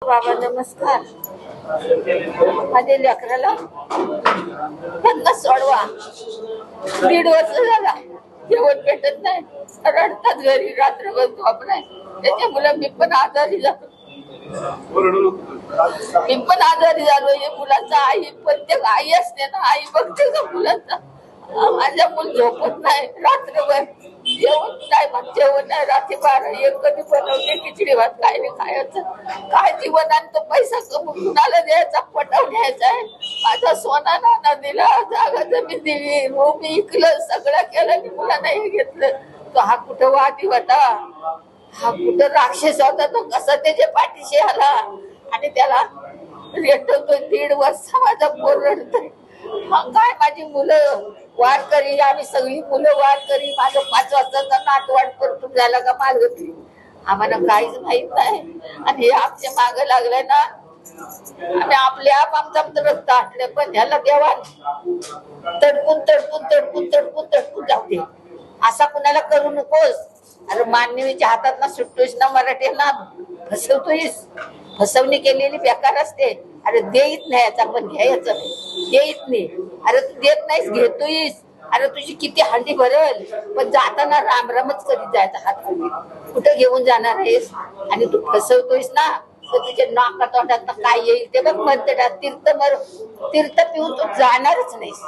बाबा नमस्कार. माझ्या लेकराला त्यांना सोडवा. 1.5 वर्ष झाला जेवण भेटत नाही, रडतात घरी, रात्रभर झोप नाही. त्याच्यामुळे मी पण आजारी झालो. हे मुलांचा आई, प्रत्येक आई असते ना, आई बघते का मुलांचा. माझ्या मुल झोपत नाही रात्रभर, जेवण नाही रात्री 12-1 कधी बनवते खिचडी भात, काय नाही खायचं. काय जीवन आणतो, पैसा कमवून कुणाला द्यायचा, पटव घ्यायचा आहे. माझा सोना नाना दिला, जागा जमीन दिली, रूम इकलं, सगळं केलं की मुलांना हे घेतलं. तो हा कुठं वादी होता, हा कुठं राक्षस होता, तो कसा त्याच्या पाठीशी आला आणि त्याला रेटवतोय. 1.5 वर्ष माझा पोर रडतोय. मग काय, माझी मुलं वाढ करी, आम्ही सगळी मुलं वाढ करी. माझं 5 वर्षाचा नातवाड परतून झाला का मालगती, आम्हाला काहीच माहित नाही. आणि हे आमच्या मागं लागलंय ना, आम्ही आपले आप आमचा रक्त आटले, पण ह्याला देवा तडपून तडपून तडपून तडपून तडपून जाऊ दे. असा कुणाला करू नकोस. अरे मानवीच्या हातात ना सुटतोयस ना, मराठीला फसवतोयस. फसवणी केलेली बेकार असते. अरे देत नाही याचा, पण घ्यायचं देत नाही. अरे तू देत नाहीस, घेतोयस. अरे तुझी किती हंडी भरल, पण जाताना रामरामच करीत जायचा हात खाली. कुठं घेऊन जाणार आहेस आणि तू फसवतोयस ना, तर तुझ्या नाका तोंडात काय येईल ते बघ. म्हणते तीर्थ पिऊन तू जाणारच नाहीस.